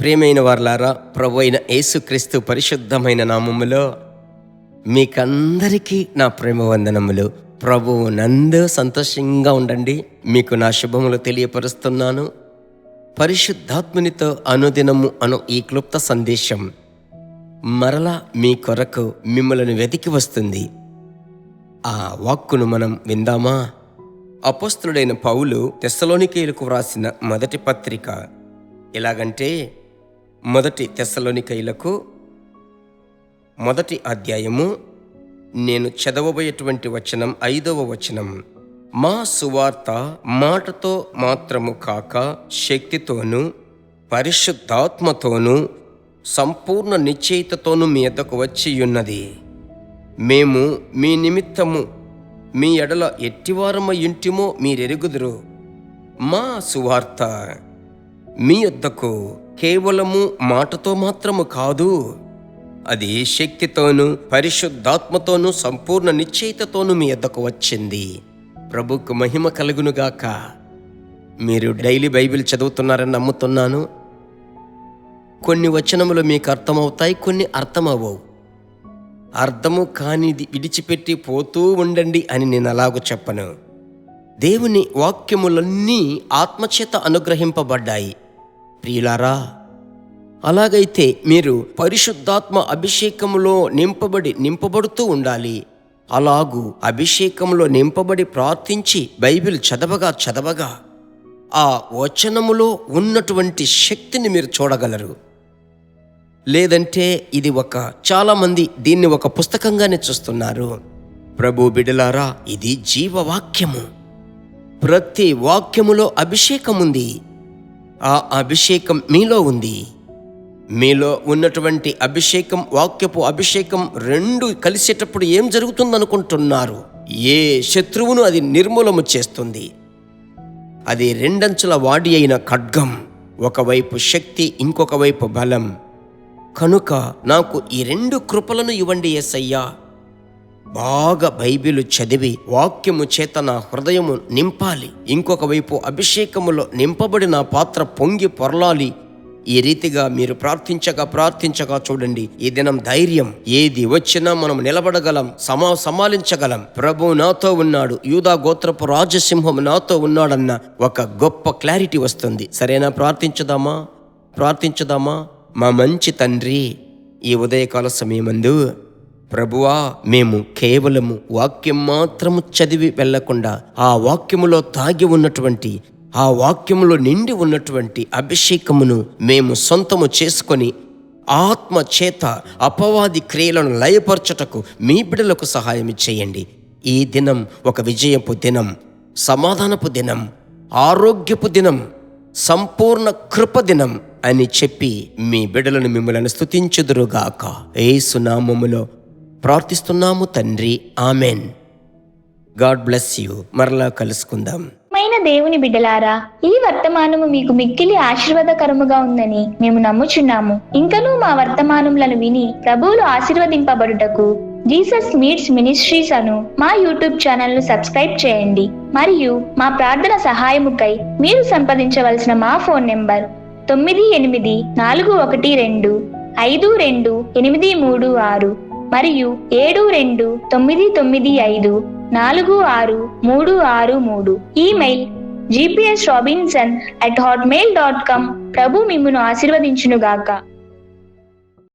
ప్రియమైన వారలారా, ప్రభు అయిన యేసుక్రీస్తు పరిశుద్ధమైన నామములో మీకందరికీ నా ప్రేమ వందనములు. ప్రభువు నందు సంతోషంగా ఉండండి. మీకు నా శుభములు తెలియపరుస్తున్నాను. పరిశుద్ధాత్మునితో అనుదినము అను ఈ క్లుప్త సందేశం మరలా మీ కొరకు మిమ్మల్ని వెతికి వస్తుంది. ఆ వాక్కును మనం విందామా? అపోస్తలుడైన పౌలు తెస్సలోనికీయులకు వ్రాసిన మొదటి పత్రిక ఎలాగంటే, మొదటి తెస్సలోనికీయులకు 1వ అధ్యాయము నేను చదవబోయేటువంటి వచనం 5వ వచనం. మా సువార్త మాటతో మాత్రము కాక శక్తితోనూ పరిశుద్ధాత్మతోనూ సంపూర్ణ నిశ్చయితతోనూ మీ యొద్దకు వచ్చి ఉన్నది. మేము మీ నిమిత్తము మీ ఎడల ఎట్టివారమై ఇంటిమో మీరెరుగుదురు. మా సువార్త మీ యొద్దకు కేవలము మాటతో మాత్రము కాదు, అది శక్తితోనూ పరిశుద్ధాత్మతోనూ సంపూర్ణ నిశ్చయితతోనూ మీ యొద్దకు వచ్చింది. ప్రభుకు మహిమ కలుగునుగాక. మీరు డైలీ బైబిల్ చదువుతున్నారని నమ్ముతున్నాను. కొన్ని వచనములు మీకు అర్థమవుతాయి, కొన్ని అర్థమవ్వవు. అర్థము కానిది విడిచిపెట్టి పోతూ ఉండండి అని నేను అలాగూ చెప్పను. దేవుని వాక్యములన్నీ ఆత్మచేత అనుగ్రహింపబడ్డాయి. ప్రియులారా, అలాగైతే మీరు పరిశుద్ధాత్మ అభిషేకములో నింపబడుతూ ఉండాలి. అలాగూ అభిషేకంలో నింపబడి ప్రార్థించి బైబిల్ చదవగా ఆ వచనములో ఉన్నటువంటి శక్తిని మీరు చూడగలరు. లేదంటే ఇది చాలామంది దీన్ని ఒక పుస్తకంగానే చూస్తున్నారు. ప్రభు బిడ్డలారా, ఇది జీవవాక్యము. ప్రతి వాక్యములో అభిషేకం ఉంది. ఆ అభిషేకం మీలో ఉంది. మీలో ఉన్నటువంటి అభిషేకం, వాక్యపు అభిషేకం రెండు కలిసేటప్పుడు ఏం జరుగుతుందనుకుంటున్నారు? ఏ శత్రువును అది నిర్మూలము చేస్తుంది. అది రెండంచుల వాడి అయిన ఖడ్గం. ఒకవైపు శక్తి, ఇంకొక వైపు బలం. కనుక నాకు ఈ 2 కృపలను ఇవ్వండి యేసయ్యా. బాగా బైబిలు చదివి వాక్యము చేత నా హృదయము నింపాలి. ఇంకొక వైపు అభిషేకములో నింపబడి నా పాత్ర పొంగి పొరలాలి. ఈ రీతిగా మీరు ప్రార్థించగా చూడండి, ఈ దినం ధైర్యం. ఏది వచ్చినా మనం నిలబడగలం, సమాలించగలం. ప్రభు నాతో ఉన్నాడు, యూదా గోత్రపు రాజసింహం నాతో ఉన్నాడన్న ఒక గొప్ప క్లారిటీ వస్తుంది. సరేనా? ప్రార్థించుదామా? మా మంచి తండ్రి, ఈ ఉదయకాల సమయమందు ప్రభువా, మేము కేవలము వాక్యం మాత్రము చదివి వెళ్లకుండా ఆ వాక్యములో తాగి ఉన్నటువంటి, ఆ వాక్యములో నిండి ఉన్నటువంటి అభిషేకమును మేము సొంతము చేసుకొని ఆత్మ చేత అపవాది క్రియలను లయపరచుటకు మీ బిడ్డలకు సహాయం చేయండి. ఈ దినం ఒక విజయపు దినం, సమాధానపు దినం, ఆరోగ్యపు దినం, సంపూర్ణ కృప దినం అని చెప్పి మీ బిడ్డలను మిమ్మల్ని స్తుతించుదురుగాక. యేసు నామములో ప్రార్థిస్తున్నాము తండ్రి, ఆమెన్. God bless you. మరలా కలుసుకుందాం. దేవుని బిడ్డలారా, ఈ వర్తమానము మీకు మిక్కిలి ఆశీర్వాదకరముగా ఉందని మేము నమ్ముచున్నాము. ఇంకనూ మా వర్తమానములను విని ప్రభువులు ఆశీర్వదింపబడుటకు జీసస్ మీట్స్ మినిస్ట్రీస్ అను మా యూట్యూబ్ ఛానల్ ను సబ్స్క్రైబ్ చేయండి. మరియు మా ప్రార్థన సహాయముకై మీరు సంప్రదించవలసిన మా ఫోన్ నెంబర్ 984252836 మరియు 7299546363. Email gpsrobinson@hotmail.com. ప్రభు మిమ్మును ఆశీర్వదించునుగాక.